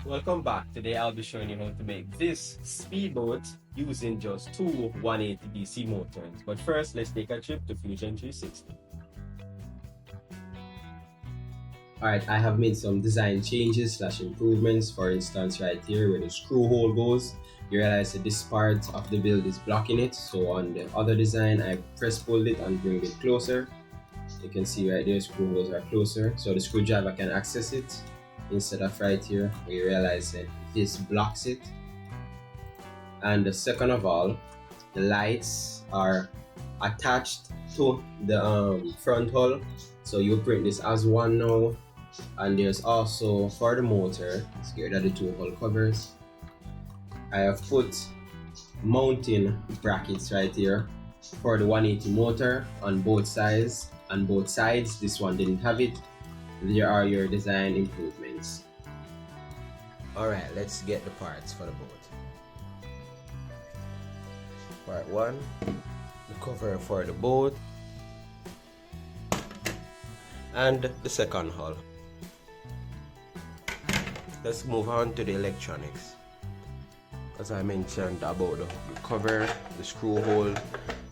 Welcome back. Today I'll be showing you how to make this speedboat using just two 180 DC motors. But first, let's take a trip to Fusion 360. Alright, I have made some design changes / improvements. For instance, right here where the screw hole goes, you realize that this part of the build is blocking it. So on the other design, I press pulled it and bring it closer. You can see right there, screw holes are closer, so the screwdriver can access it instead of right here where you realize that this blocks it. And the second of all, the lights are attached to the front hull, so you print this as one now. And there's also for the motor, let's get rid of the two hull covers. I have put mounting brackets right here for the 180 motor on both sides. This one didn't have it. There are your design improvements. Alright, let's get the parts for the boat. Part 1, the cover for the boat and the second hull. Let's move on to the electronics. As I mentioned about the cover, the screw hole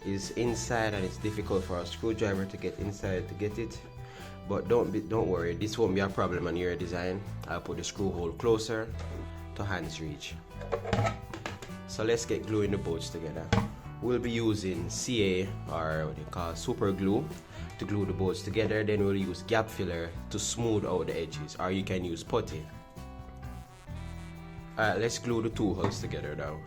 is inside and it's difficult for a screwdriver to get inside to get it. But don't worry, this won't be a problem on your design. I'll put the screw hole closer to hand's reach. So let's get gluing the boats together. We'll be using CA, or what they call super glue, to glue the boats together. Then we'll use gap filler to smooth out the edges, or you can use putty. Alright, let's glue the two hulls together now.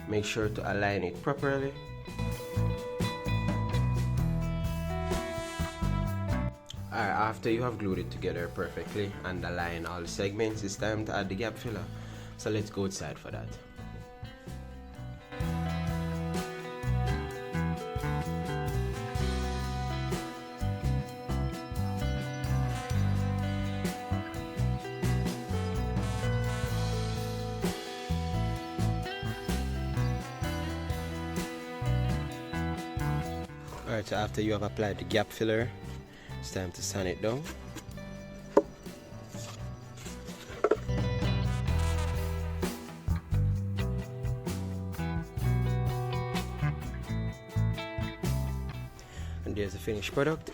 Make sure to align it properly. Alright, after you have glued it together perfectly and aligned all the segments, it's time to add the gap filler. So let's go outside for that. Alright, so after you have applied the gap filler, it's time to sand it down. And there's the finished product,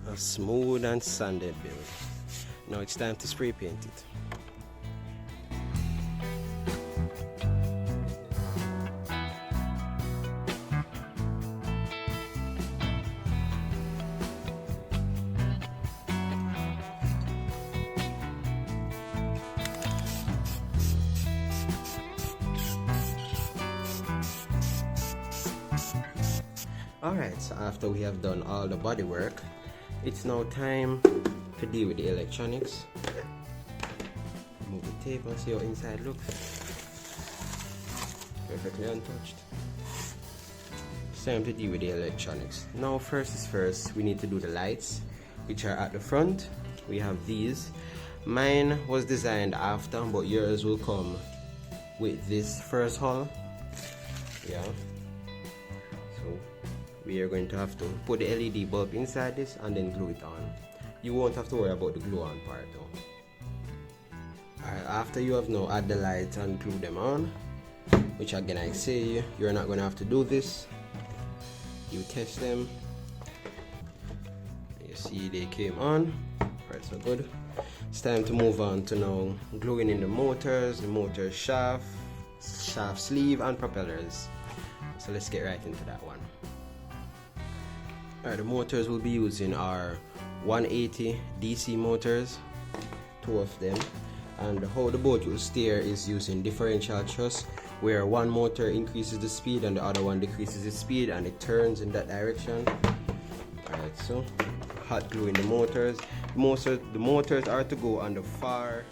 a smooth and sanded build. Now it's time to spray paint it. Alright, so after we have done all the body work, it's now time to deal with the electronics. Move the tape and see how inside looks. Perfectly untouched. It's time to deal with the electronics. Now first is first, we need to do the lights, which are at the front. We have these. Mine was designed after, but yours will come with this first hull. Yeah. So we are going to have to put the LED bulb inside this and then glue it on. You won't have to worry about the glue on part though. Alright, after you have now add the lights and glue them on, which again I say you're not going to have to do this. You test them. You see they came on. Alright, so good. It's time to move on to now gluing in the motor shaft, shaft sleeve and propellers. So let's get right into that one. Alright, the motors we'll be using are 180 DC motors, two of them, and how the boat will steer is using differential thrust, where one motor increases the speed and the other one decreases the speed, and it turns in that direction. Alright, so hot glue in the motors. The motors are to go on the far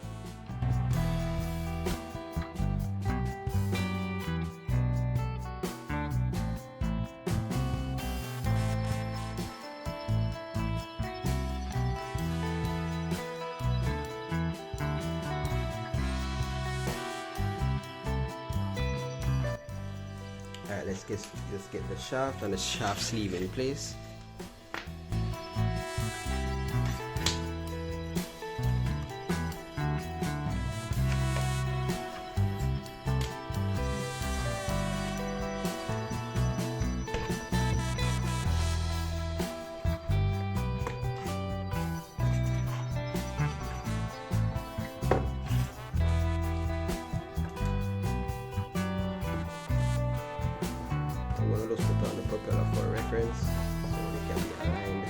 Alright, let's get the shaft and the shaft sleeve in place. I'm going to just put on the propeller for reference so they can be aligned.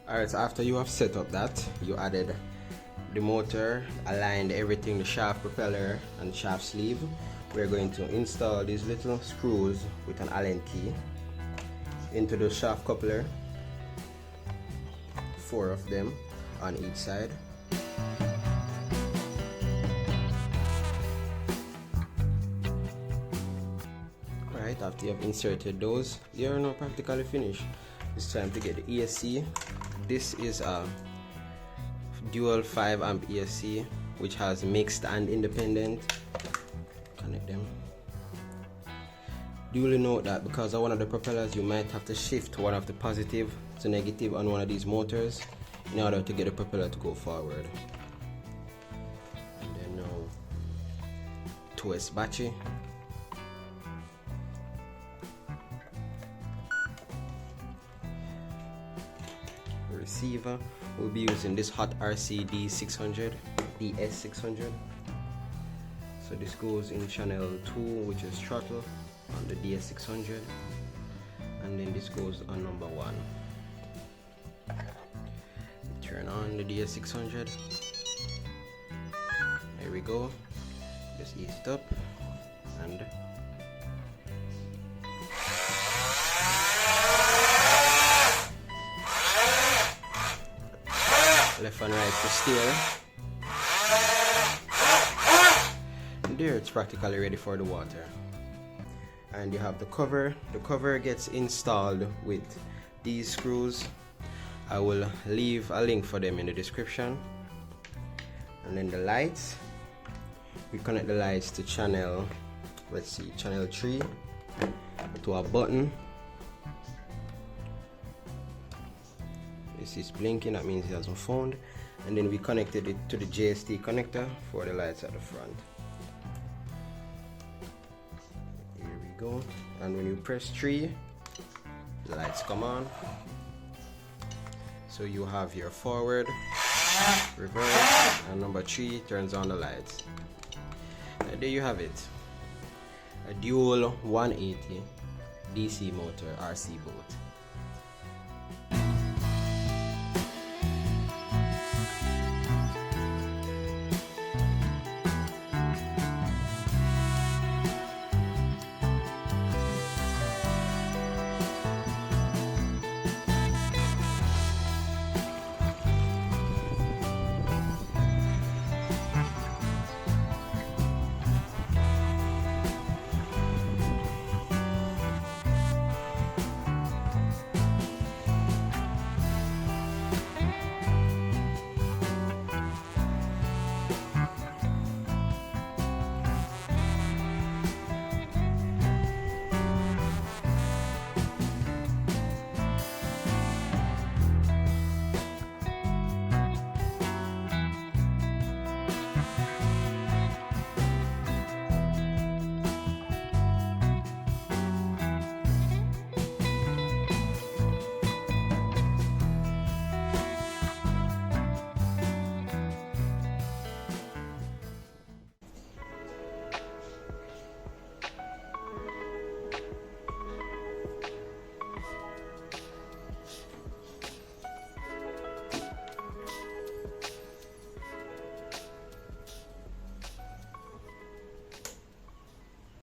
Alright, so after you have set up that, you added the motor, aligned everything, the shaft, propeller and shaft sleeve. We're going to install these little screws with an Allen key into the shaft coupler, 4 of them on each side. Alright, after you have inserted those, you are now practically finished. It's time to get the ESC. This is a dual 5 amp ESC which has mixed and independent. Connect them. Duly note that because of one of the propellers, you might have to shift one of the positive to negative on one of these motors in order to get the propeller to go forward. And then now twist battery. Receiver, we'll be using this hot RC DS600. So this goes in channel 2, which is throttle on the DS600, and then this goes on number 1. Turn on the DS600. There we go. Just ease it up and left and right to steer. And there, it's practically ready for the water. And you have the cover. The cover gets installed with these screws. I will leave a link for them in the description. And then the lights, we connect the lights to channel, let's see, channel 3 to a button. This is blinking, that means it hasn't found. And then we connected it to the JST connector for the lights at the front. Here we go. And when you press 3, the lights come on. So you have your forward, reverse, and number 3 turns on the lights. And there you have it. A dual 180 DC motor RC boat.